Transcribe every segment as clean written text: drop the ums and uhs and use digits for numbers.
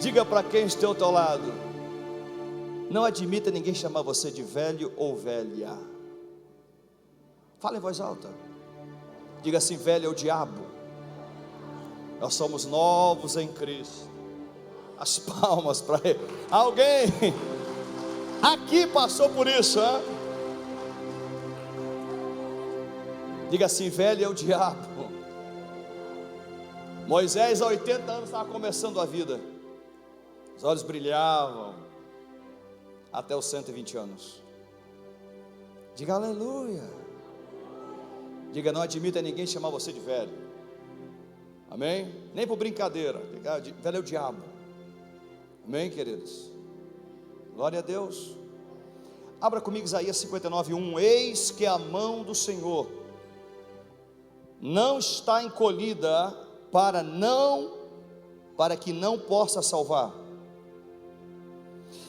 Diga para quem está ao teu lado: não admita ninguém chamar você de velho ou velha. Fala em voz alta. Diga assim: velho é o diabo, nós somos novos em Cristo. As palmas para ele. Alguém aqui passou por isso, hein? Diga assim: velho é o diabo. Moisés, há 80 anos, estava começando a vida. Os olhos brilhavam até os 120 anos. Diga aleluia. Diga: não admita ninguém chamar você de velho. Amém? Nem por brincadeira. Velho é o diabo. Amém, queridos? Glória a Deus. Abra comigo Isaías 59:1. Eis que a mão do Senhor não está encolhida para que não possa salvar,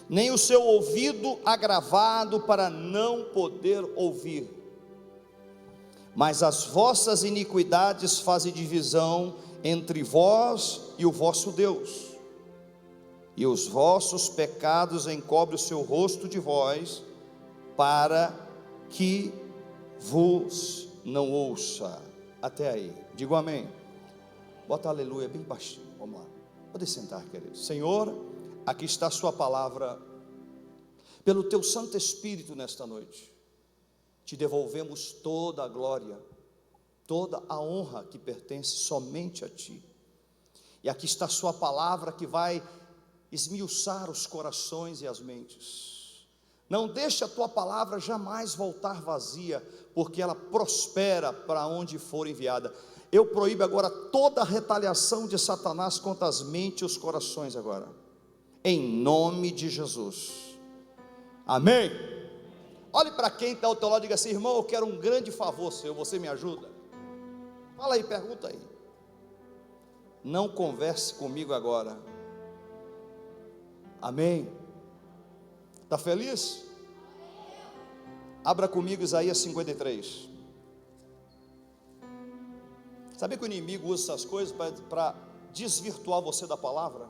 nem o seu ouvido agravado para não poder ouvir. Mas as vossas iniquidades fazem divisão entre vós e o vosso Deus, e os vossos pecados encobrem o seu rosto de vós, para que vos não ouça. Até aí, digo amém. Bota aleluia bem baixinho, vamos lá. Pode sentar, querido. Senhor, aqui está a sua palavra. Pelo teu Santo Espírito nesta noite, te devolvemos toda a glória, toda a honra que pertence somente a ti. E aqui está a sua palavra que vai esmiuçar os corações e as mentes. Não deixe a tua palavra jamais voltar vazia, porque ela prospera para onde for enviada. Eu proíbo agora toda a retaliação de Satanás contra as mentes e os corações agora, em nome de Jesus, amém. Olhe para quem está ao teu lado e diga assim: irmão, eu quero um grande favor seu, você me ajuda? Fala aí, pergunta aí. Não converse comigo agora, amém? Está feliz? Abra comigo Isaías 53. Sabe que o inimigo usa essas coisas para desvirtuar você da palavra?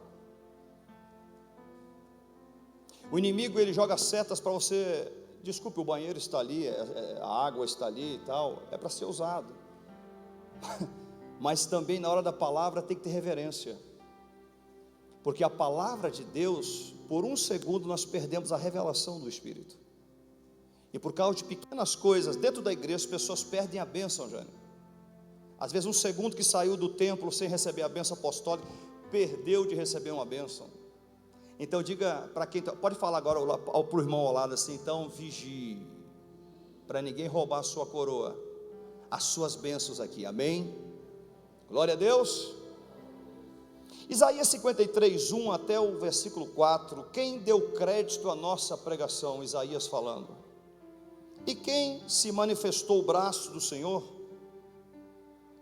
O inimigo, ele joga setas para você. Desculpe, o banheiro está ali, a água está ali e tal, é para ser usado. Mas também na hora da palavra tem que ter reverência, porque a palavra de Deus, por um segundo nós perdemos a revelação do Espírito, e por causa de pequenas coisas dentro da igreja, as pessoas perdem a bênção, Jânio. Às vezes um segundo que saiu do templo sem receber a bênção apostólica, perdeu de receber uma bênção. Então diga para quem, pode falar agora para o irmão ao lado assim: então vigie, para ninguém roubar a sua coroa, as suas bênçãos aqui, amém? Glória a Deus. Isaías 53:1 até o versículo 4. Quem deu crédito à nossa pregação? Isaías falando. E quem se manifestou o braço do Senhor?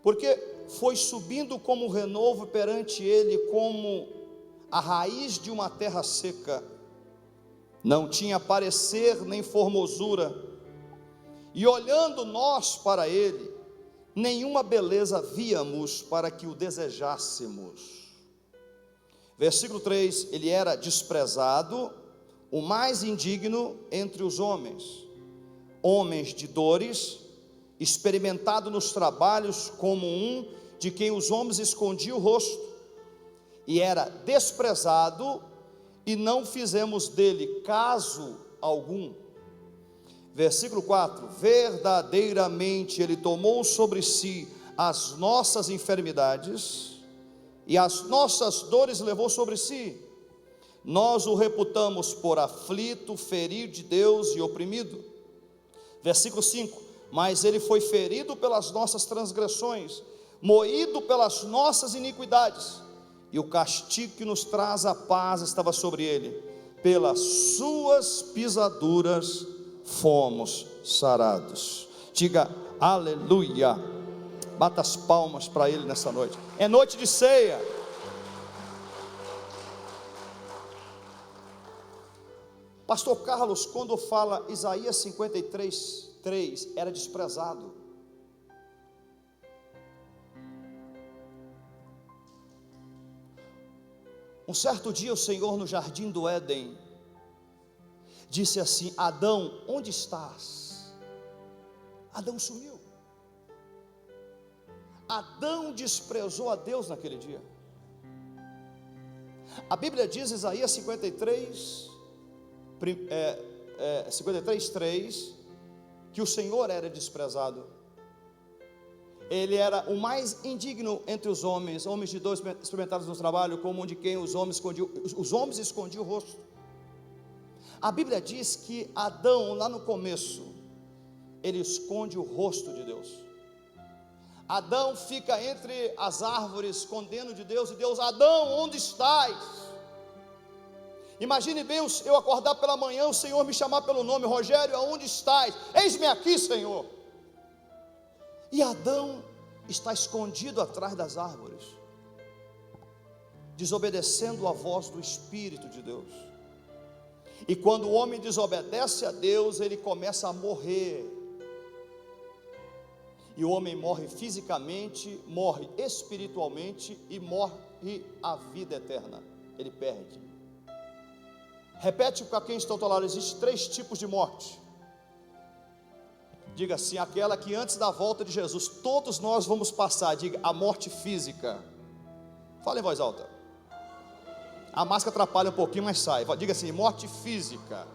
Porque foi subindo como renovo perante ele, como a raiz de uma terra seca. Não tinha parecer nem formosura, e olhando nós para ele, nenhuma beleza víamos para que o desejássemos. Versículo 3: ele era desprezado, o mais indigno entre os homens, homens de dores, experimentado nos trabalhos, como um de quem os homens escondiam o rosto, e era desprezado, e não fizemos dele caso algum. Versículo 4: verdadeiramente ele tomou sobre si as nossas enfermidades, e as nossas dores levou sobre si. Nós o reputamos por aflito, ferido de Deus e oprimido. Versículo 5: mas ele foi ferido pelas nossas transgressões, moído pelas nossas iniquidades, e o castigo que nos traz a paz estava sobre ele, pelas suas pisaduras fomos sarados. Diga aleluia. Bata as palmas para ele nessa noite. É noite de ceia. Pastor Carlos, quando fala Isaías 53:3, era desprezado. Um certo dia o Senhor no jardim do Éden disse assim: Adão, onde estás? Adão sumiu. Adão desprezou a Deus naquele dia. A Bíblia diz, Isaías 53, 53:3, que o Senhor era desprezado. Ele era o mais indigno entre os homens, homens de dor experimentados no trabalho, como um de quem os homens escondiam o rosto. A Bíblia diz que Adão, lá no começo, ele esconde o rosto de Deus. Adão fica entre as árvores, escondendo de Deus, e Deus: Adão, onde estás? Imagine bem eu acordar pela manhã, o Senhor me chamar pelo nome: Rogério, aonde estás? Eis-me aqui, Senhor. E Adão está escondido atrás das árvores, desobedecendo a voz do Espírito de Deus. E quando o homem desobedece a Deus, ele começa a morrer. E o homem morre fisicamente, morre espiritualmente e morre a vida eterna. Ele perde. Repete para quem está ao teu lado: existem 3 tipos de morte. Diga assim: aquela que antes da volta de Jesus todos nós vamos passar. Diga: a morte física. Fala em voz alta. A máscara atrapalha um pouquinho, mas sai. Diga assim: morte física.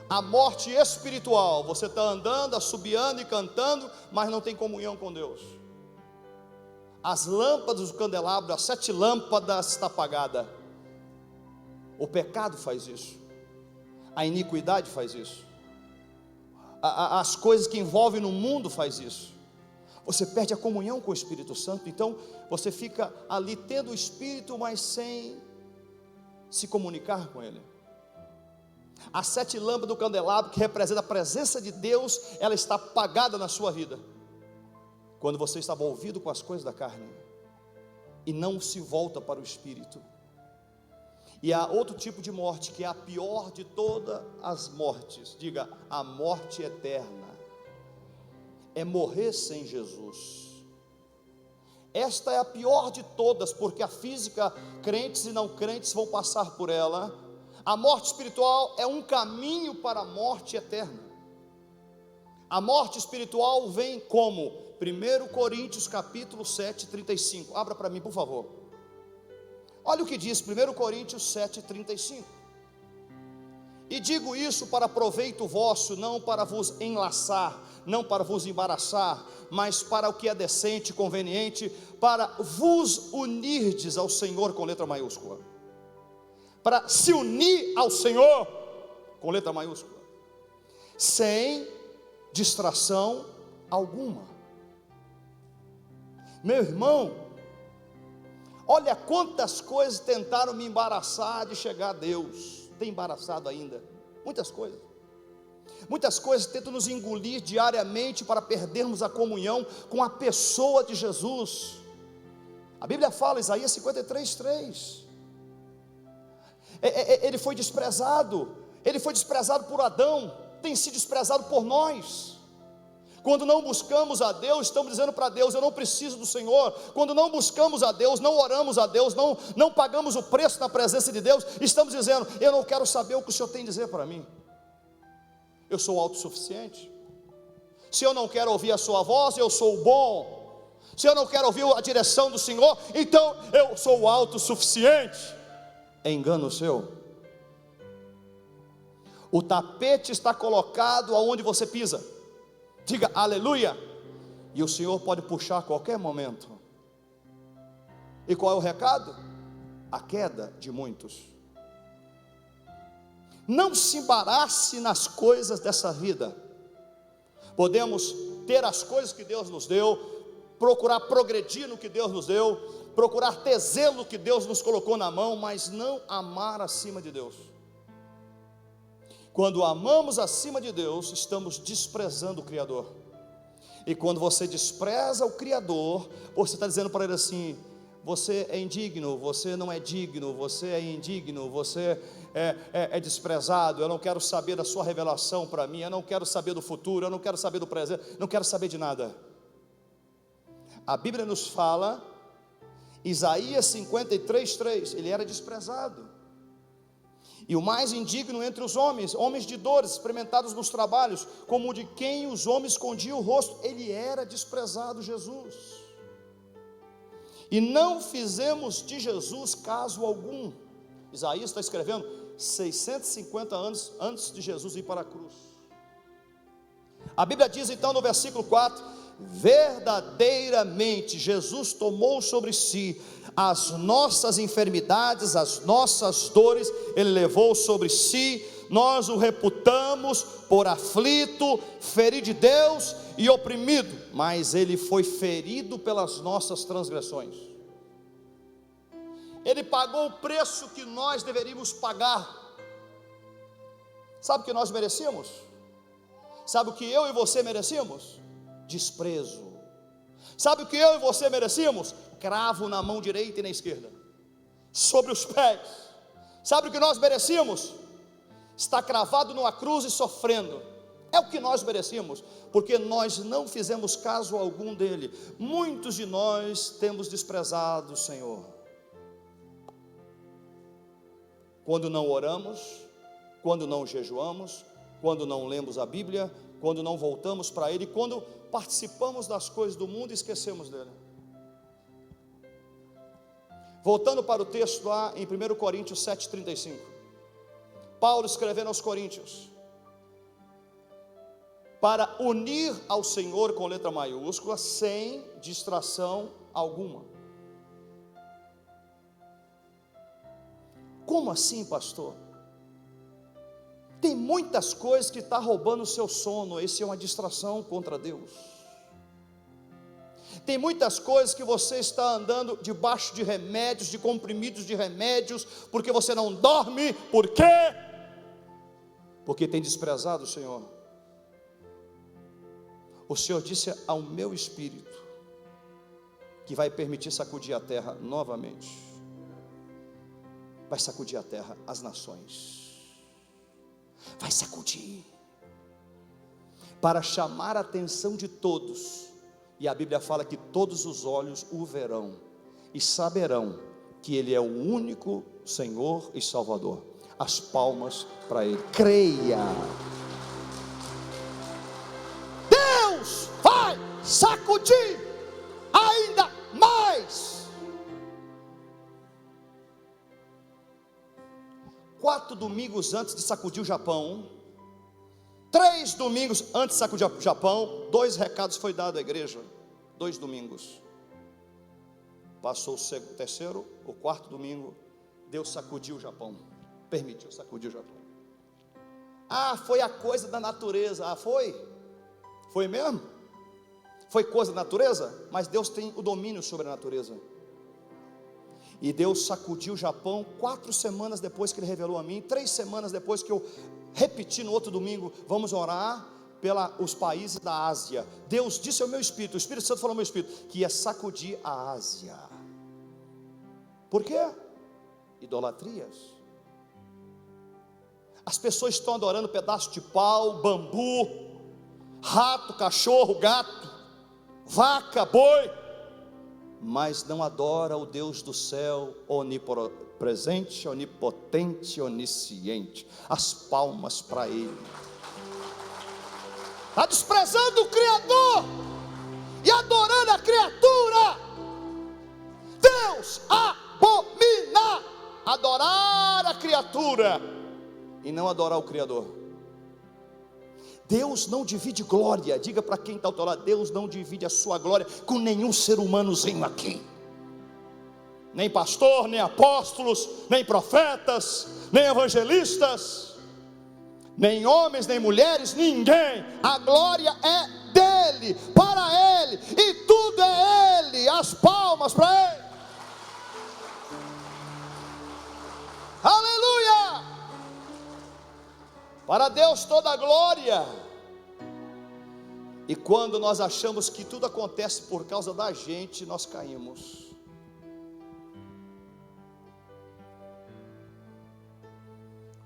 A morte espiritual. Você está andando, assobiando e cantando, mas não tem comunhão com Deus. As lâmpadas do candelabro, as 7 lâmpadas está apagada. O pecado faz isso. A iniquidade faz isso. As coisas que envolvem no mundo faz isso. Você perde a comunhão com o Espírito Santo. Então você fica ali tendo o Espírito, mas sem se comunicar com Ele. As 7 lâmpadas do candelabro, que representa a presença de Deus, ela está apagada na sua vida quando você está envolvido com as coisas da carne e não se volta para o Espírito. E há outro tipo de morte, que é a pior de todas as mortes. Diga: a morte eterna. É morrer sem Jesus. Esta é a pior de todas, porque a física, crentes e não crentes vão passar por ela. A morte espiritual é um caminho para a morte eterna. A morte espiritual vem como? 1 Coríntios capítulo 7, 35. Abra para mim, por favor. Olha o que diz 1 Coríntios 7,35. E digo isso para proveito vosso, não para vos enlaçar, não para vos embaraçar, mas para o que é decente, conveniente, para vos unirdes ao Senhor, com letra maiúscula. Para se unir ao Senhor, com letra maiúscula, sem distração alguma. Meu irmão, olha quantas coisas tentaram me embaraçar de chegar a Deus. Tem embaraçado ainda, muitas coisas. Muitas coisas tentam nos engolir diariamente para perdermos a comunhão com a pessoa de Jesus. A Bíblia fala, Isaías 53:3. Ele foi desprezado por Adão, tem sido desprezado por nós. Quando não buscamos a Deus, estamos dizendo para Deus: eu não preciso do Senhor. Quando não buscamos a Deus, não oramos a Deus, não pagamos o preço na presença de Deus, estamos dizendo: eu não quero saber o que o Senhor tem a dizer para mim. Eu sou autossuficiente. Se eu não quero ouvir a sua voz, eu sou bom. Se eu não quero ouvir a direção do Senhor, então eu sou autossuficiente. É engano seu. O tapete está colocado aonde você pisa. Diga aleluia. E o Senhor pode puxar a qualquer momento. E qual é o recado? A queda de muitos. Não se embarace nas coisas dessa vida. Podemos ter as coisas que Deus nos deu, procurar progredir no que Deus nos deu, procurar ter zelo no que Deus nos colocou na mão, mas não amar acima de Deus. Quando amamos acima de Deus, estamos desprezando o Criador. E quando você despreza o Criador, você está dizendo para ele assim: você é indigno, você não é digno, você é indigno, você é desprezado. Eu não quero saber da sua revelação para mim, eu não quero saber do futuro, eu não quero saber do presente, não quero saber de nada. A Bíblia nos fala Isaías 53:3, ele era desprezado, e o mais indigno entre os homens, homens de dores, experimentados nos trabalhos, como de quem os homens escondiam o rosto. Ele era desprezado, Jesus, e não fizemos de Jesus caso algum. Isaías está escrevendo 650 anos antes de Jesus ir para a cruz. A Bíblia diz então no versículo 4: verdadeiramente Jesus tomou sobre si as nossas enfermidades, as nossas dores, Ele levou sobre si, nós o reputamos por aflito, ferido de Deus e oprimido, mas Ele foi ferido pelas nossas transgressões. Ele pagou o preço que nós deveríamos pagar. Sabe o que nós merecíamos? Sabe o que eu e você merecíamos? Desprezo. Sabe o que eu e você merecíamos? Cravo na mão direita e na esquerda, sobre os pés. Sabe o que nós merecíamos? Estar cravado numa cruz e sofrendo. É o que nós merecíamos, porque nós não fizemos caso algum dele. Muitos de nós temos desprezado o Senhor. Quando não oramos, quando não jejuamos, quando não lemos a Bíblia, quando não voltamos para Ele, quando participamos das coisas do mundo e esquecemos dele. Voltando para o texto lá em 1 Coríntios 7,35, Paulo escrevendo aos Coríntios, para unir ao Senhor com letra maiúscula, sem distração alguma. Como assim, pastor? Tem muitas coisas que estão roubando o seu sono. Esse é uma distração contra Deus. Tem muitas coisas que você está andando debaixo de remédios, de comprimidos de remédios, porque você não dorme. Por quê? Porque tem desprezado o Senhor. O Senhor disse ao meu espírito que vai permitir sacudir a terra novamente. Vai sacudir a terra, as nações. Vai sacudir, para chamar a atenção de todos. E a Bíblia fala que todos os olhos o verão e saberão que Ele é o único Senhor e Salvador. As palmas para Ele. Creia. Deus vai sacudir ainda mais. 4 domingos antes de sacudir o Japão, 3 domingos antes de sacudir o Japão, 2 recados foi dado à igreja. 2 domingos. Passou o terceiro, o 4º domingo, Deus sacudiu o Japão. Permitiu sacudir o Japão. Ah, foi a coisa da natureza. Ah, foi? Foi mesmo? Foi coisa da natureza? Mas Deus tem o domínio sobre a natureza. E Deus sacudiu o Japão 4 semanas depois que Ele revelou a mim, 3 semanas depois que eu repeti no outro domingo, vamos orar pelos países da Ásia. Deus disse ao meu espírito, o Espírito Santo falou ao meu espírito, que ia sacudir a Ásia. Por quê? Idolatrias. As pessoas estão adorando pedaço de pau, bambu, rato, cachorro, gato, vaca, boi, mas não adora o Deus do céu, onipresente, onipotente, onisciente. As palmas para Ele. Está desprezando o Criador e adorando a criatura. Deus abomina adorar a criatura e não adorar o Criador. Deus não divide glória. Diga para quem está ao teu lado: Deus não divide a sua glória com nenhum ser humanozinho aqui. Nem pastor, nem apóstolos, nem profetas, nem evangelistas, nem homens, nem mulheres, ninguém. A glória é dele, para Ele, e tudo é Ele. As palmas para Ele. Aleluia! Para Deus toda a glória. E quando nós achamos que tudo acontece por causa da gente, nós caímos.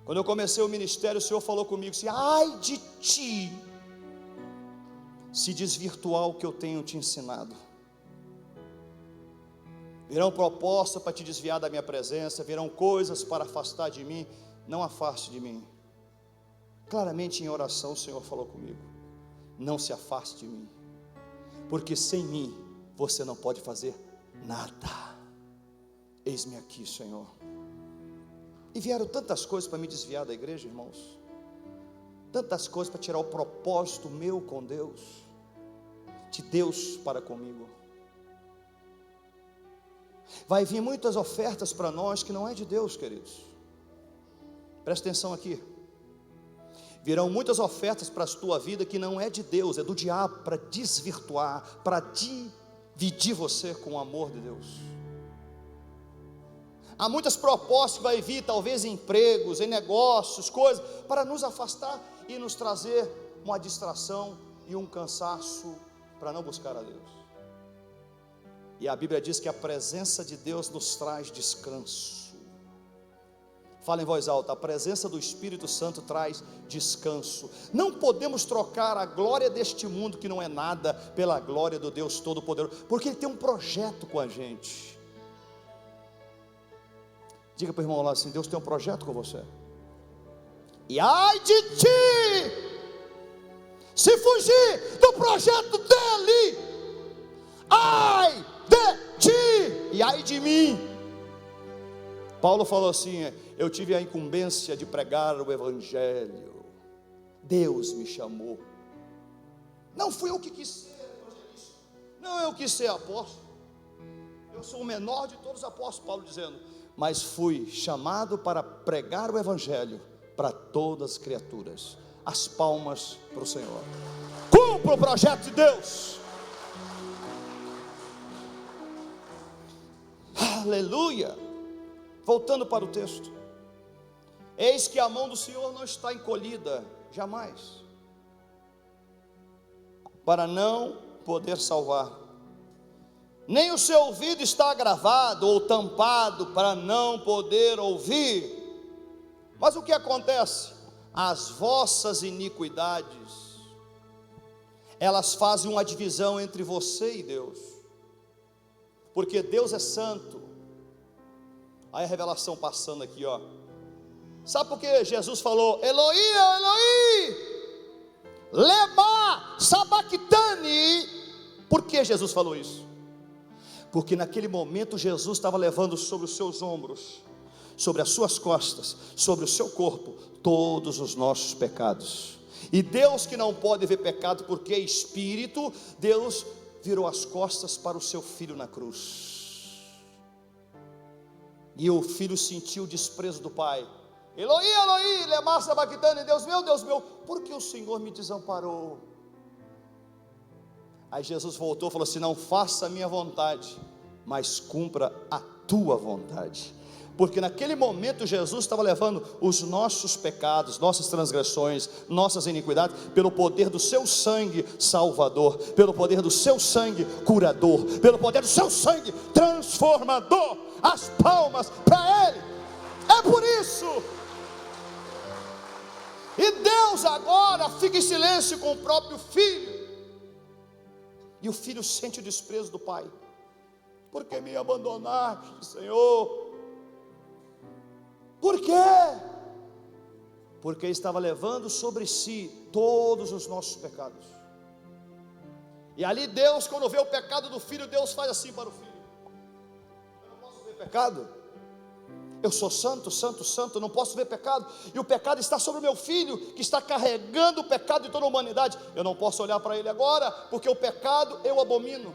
Quando eu comecei o ministério, o Senhor falou comigo assim: ai de ti, se desvirtuar o que eu tenho te ensinado. virão propostas para te desviar da minha presença, virão coisas para afastar de mim. Não afaste de mim. Claramente em oração o Senhor falou comigo: não se afaste de mim, porque sem mim você não pode fazer nada. Eis-me aqui, Senhor. E vieram tantas coisas para me desviar da igreja, irmãos, tantas coisas para tirar o propósito meu com Deus, de Deus para comigo. Vai vir muitas ofertas para nós que não é de Deus, queridos. Presta atenção aqui. Virão muitas ofertas para a tua vida que não é de Deus, é do diabo, para desvirtuar, para dividir você com o amor de Deus. Há muitas propostas que vai vir, talvez em empregos, em negócios, coisas, para nos afastar e nos trazer uma distração e um cansaço para não buscar a Deus. E a Bíblia diz que a presença de Deus nos traz descanso. Fala em voz alta: a presença do Espírito Santo traz descanso. Não podemos trocar a glória deste mundo, que não é nada, pela glória do Deus Todo-Poderoso, porque Ele tem um projeto com a gente. Diga para o irmão lá assim: Deus tem um projeto com você. E ai de ti, se fugir do projeto dEle, ai de ti, e ai de mim. Paulo falou assim: eu tive a incumbência de pregar o Evangelho, Deus me chamou, não fui eu que quis ser evangelista, não eu quis ser apóstolo, eu sou o menor de todos os apóstolos, Paulo dizendo, mas fui chamado para pregar o Evangelho para todas as criaturas. As palmas para o Senhor. Cumpra o projeto de Deus. Aleluia. Voltando para o texto: eis que a mão do Senhor não está encolhida, jamais, para não poder salvar, nem o seu ouvido está agravado ou tampado para não poder ouvir. Mas o que acontece? As vossas iniquidades, elas fazem uma divisão entre você e Deus, porque Deus é santo. Aí a revelação passando aqui, ó. Sabe por que Jesus falou Eloi, Eloi, lema sabachthani? Por que Jesus falou isso? Porque naquele momento Jesus estava levando sobre os seus ombros, sobre as suas costas, sobre o seu corpo, todos os nossos pecados. E Deus, que não pode ver pecado porque é espírito, Deus virou as costas para o seu filho na cruz. E o filho sentiu o desprezo do pai. Eloi, Eloi, lema sabachthani, Deus meu, por que o Senhor me desamparou? Aí Jesus voltou e falou assim: não faça a minha vontade, mas cumpra a tua vontade. Porque naquele momento Jesus estava levando os nossos pecados, nossas transgressões, nossas iniquidades, pelo poder do seu sangue salvador, pelo poder do seu sangue curador, pelo poder do seu sangue transformador. As palmas para Ele. É por isso. E Deus agora fica em silêncio com o próprio filho, e o filho sente o desprezo do pai. Por que me abandonaste, Senhor? Por quê? Porque Ele estava levando sobre si todos os nossos pecados. E ali Deus, quando vê o pecado do filho, Deus faz assim para o filho: eu não posso ver pecado, eu sou santo, santo, santo, não posso ver pecado, e o pecado está sobre o meu filho, que está carregando o pecado de toda a humanidade. Eu não posso olhar para ele agora, porque o pecado eu abomino.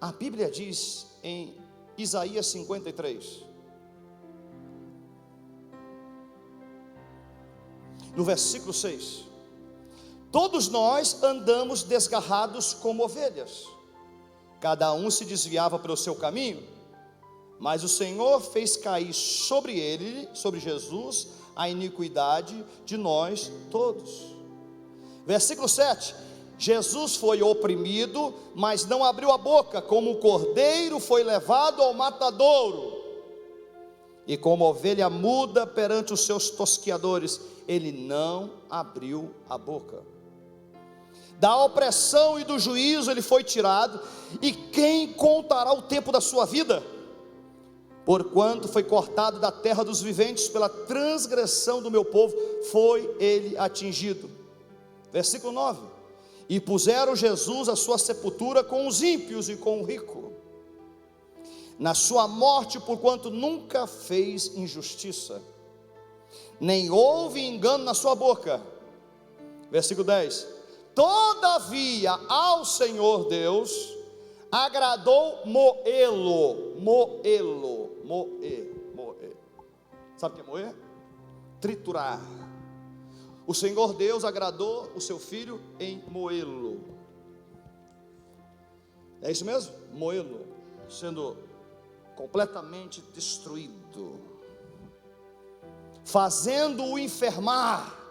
A Bíblia diz em Isaías 53, no versículo 6: todos nós andamos desgarrados como ovelhas, cada um se desviava pelo seu caminho, mas o Senhor fez cair sobre ele, sobre Jesus, a iniquidade de nós todos. Versículo 7: Jesus foi oprimido, mas não abriu a boca, como o cordeiro foi levado ao matadouro, e como ovelha muda perante os seus tosqueadores, ele não abriu a boca. da opressão e do juízo ele foi tirado, e quem contará o tempo da sua vida? Porquanto foi cortado da terra dos viventes, pela transgressão do meu povo foi ele atingido. Versículo 9: e puseram Jesus a sua sepultura com os ímpios e com o rico, na sua morte, porquanto nunca fez injustiça, nem houve engano na sua boca. Versículo 10: todavia ao Senhor Deus agradou moê-lo. Moer. Sabe o que é moer? Triturar. O Senhor Deus agradou o seu filho em moê-lo. É isso mesmo? Moê-lo, sendo completamente destruído, fazendo-o enfermar,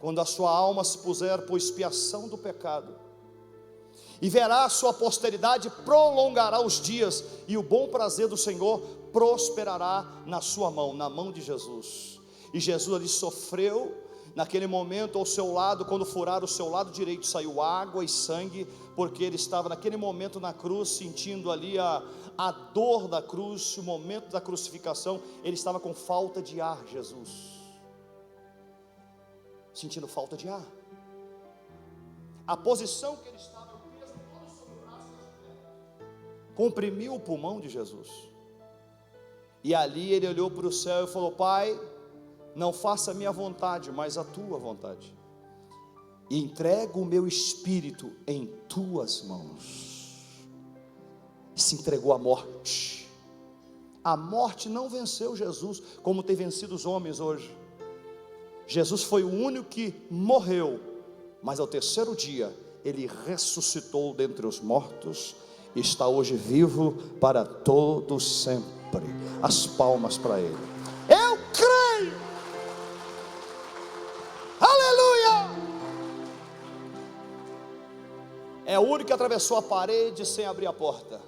quando a sua alma se puser por expiação do pecado, e verá a sua posteridade, prolongará os dias, e o bom prazer do Senhor prosperará na sua mão, na mão de Jesus. E Jesus ali sofreu, naquele momento ao seu lado, quando furaram o seu lado direito, saiu água e sangue, porque ele estava naquele momento na cruz, sentindo ali a dor da cruz, o momento da crucificação, ele estava com falta de ar, Jesus, sentindo falta de ar, a posição que ele estava, o peso todo sobre o braço, comprimiu o pulmão de Jesus, e ali ele olhou para o céu e falou: Pai, não faça a minha vontade, mas a tua vontade, e entrego o meu espírito em tuas mãos. Se entregou à morte. A morte não venceu Jesus, como tem vencido os homens hoje. Jesus foi o único que morreu, mas ao terceiro dia, ele ressuscitou dentre os mortos, e está hoje vivo para todo sempre. As palmas para ele. Eu creio. Aleluia! É o único que atravessou a parede sem abrir a porta.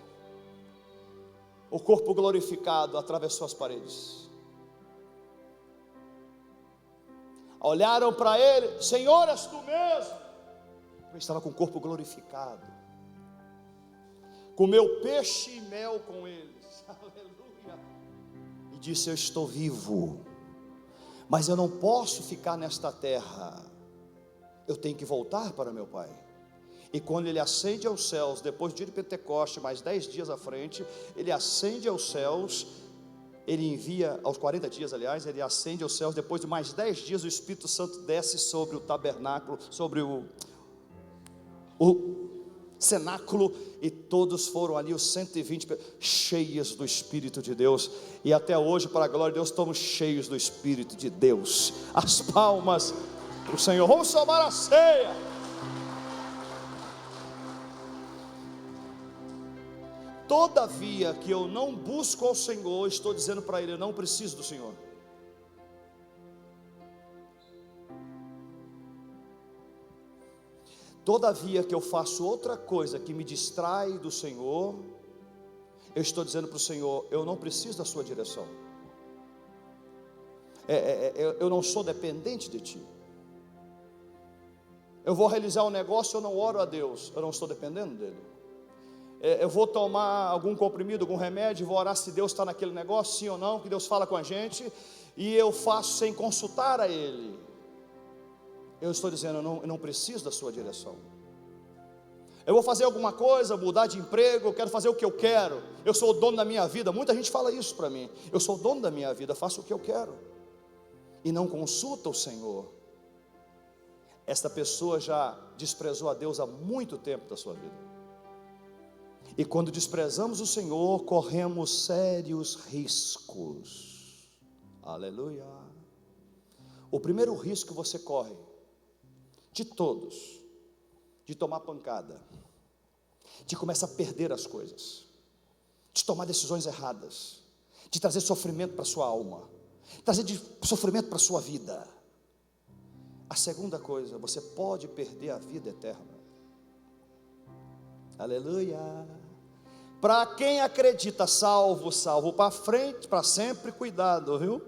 O corpo glorificado atravessou as paredes. Olharam para ele: Senhor, és tu mesmo? Ele estava com o corpo glorificado. Comeu peixe e mel com eles. Aleluia! E disse: eu estou vivo, mas eu não posso ficar nesta terra, eu tenho que voltar para meu Pai. E quando ele ascende aos céus, depois do dia de Pentecoste, mais 10 dias à frente, ele ascende aos céus, ele envia, aos 40 dias aliás, ele ascende aos céus, depois de mais 10 dias o Espírito Santo desce sobre o tabernáculo, sobre o cenáculo, e todos foram ali, os 120, cheios do Espírito de Deus, e até hoje, para a glória de Deus, estamos cheios do Espírito de Deus. As palmas para o Senhor. Vamos tomar a ceia. Todavia que eu não busco ao Senhor, estou dizendo para ele: eu não preciso do Senhor. Todavia que eu faço outra coisa que me distrai do Senhor, eu estou dizendo para o Senhor: eu não preciso da sua direção, eu não sou dependente de ti. Eu vou realizar um negócio, eu não oro a Deus, eu não estou dependendo dele. Eu vou tomar algum comprimido, algum remédio, vou orar se Deus está naquele negócio, sim ou não, que Deus fala com a gente, e eu faço sem consultar a Ele. Eu estou dizendo: eu não preciso da sua direção. Eu vou fazer alguma coisa, mudar de emprego, eu quero fazer o que eu quero, eu sou o dono da minha vida. Muita gente fala isso para mim: eu sou o dono da minha vida, faço o que eu quero, e não consulta o Senhor. Esta pessoa já desprezou a Deus há muito tempo da sua vida. E quando desprezamos o Senhor, corremos sérios riscos. Aleluia. O primeiro risco que você corre, de todos, de tomar pancada, de começar a perder as coisas, de tomar decisões erradas, de trazer sofrimento para a sua alma, trazer sofrimento para a sua vida. A segunda coisa, você pode perder a vida eterna. Aleluia. Para quem acredita, salvo para frente, para sempre, cuidado, viu?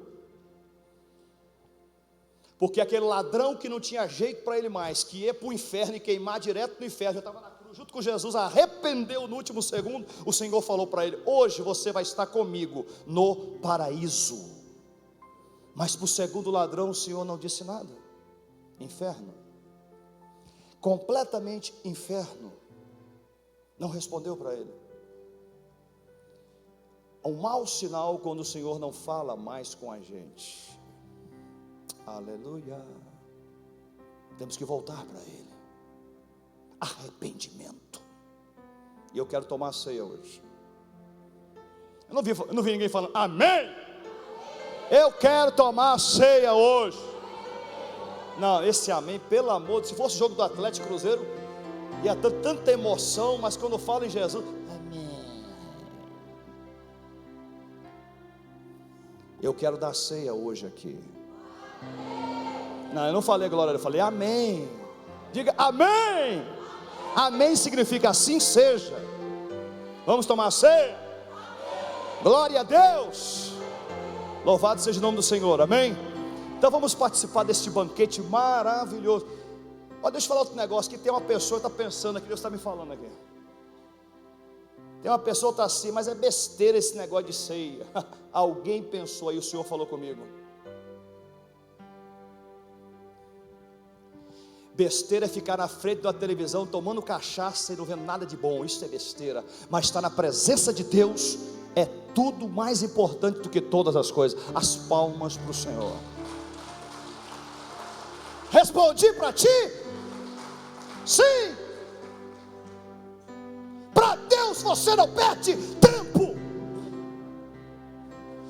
Porque aquele ladrão que não tinha jeito para ele mais, que ia para o inferno e queimar direto no inferno, já estava na cruz junto com Jesus, arrependeu no último segundo. O Senhor falou para ele: hoje você vai estar comigo no paraíso. Mas para o segundo ladrão o Senhor não disse nada. Inferno, completamente inferno. Não respondeu para ele. É um mau sinal quando o Senhor não fala mais com a gente. Aleluia. Temos que voltar para Ele. Arrependimento. E eu quero tomar a ceia hoje. Eu não vi ninguém falando amém. Eu quero tomar a ceia hoje. Não, esse amém, pelo amor de Deus, se fosse o jogo do Atlético Cruzeiro, ia ter tanta emoção, mas quando eu falo em Jesus, amém. Eu quero dar ceia hoje aqui. Não, eu não falei glória, eu falei amém. Diga amém. Amém significa assim seja. Vamos tomar a ceia? Glória a Deus. Louvado seja o nome do Senhor, amém? Então vamos participar deste banquete maravilhoso. Olha, deixa eu falar outro negócio, que tem uma pessoa que está pensando aqui, Deus está me falando aqui. Tem uma pessoa que está assim, mas é besteira esse negócio de ceia. Alguém pensou aí, o Senhor falou comigo. Besteira é ficar na frente da televisão tomando cachaça e não vendo nada de bom. Isso é besteira. Mas estar na presença de Deus é tudo mais importante do que todas as coisas. As palmas para o Senhor. Respondi para ti? Sim. Para Deus você não perde tempo.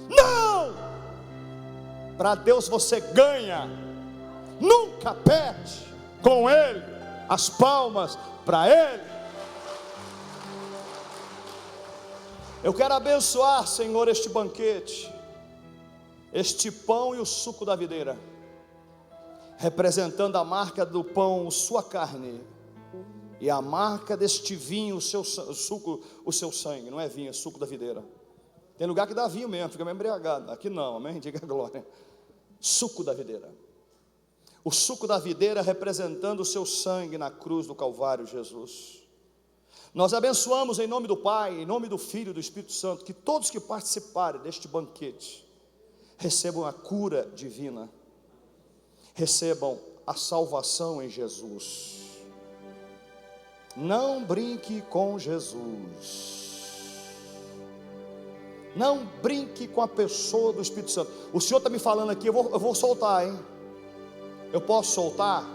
Não. Para Deus você ganha. Nunca perde. Com Ele, as palmas para Ele. Eu quero abençoar, Senhor, este banquete, este pão e o suco da videira, representando a marca do pão, sua carne, e a marca deste vinho, o seu suco, o seu sangue. Não é vinho, é suco da videira. Tem lugar que dá vinho mesmo, fica meio embriagado. Aqui não, amém? Diga a glória. Suco da videira. O suco da videira representando o seu sangue na cruz do Calvário, Jesus. Nós abençoamos em nome do Pai, em nome do Filho e do Espírito Santo, que todos que participarem deste banquete recebam a cura divina, recebam a salvação em Jesus. Não brinque com Jesus. Não brinque com a pessoa do Espírito Santo. O Senhor está me falando aqui, eu vou soltar, hein? Eu posso soltar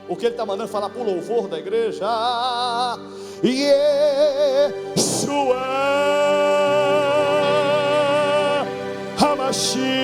o que Ele está mandando falar para o louvor da igreja? Yeshua HaMashiach.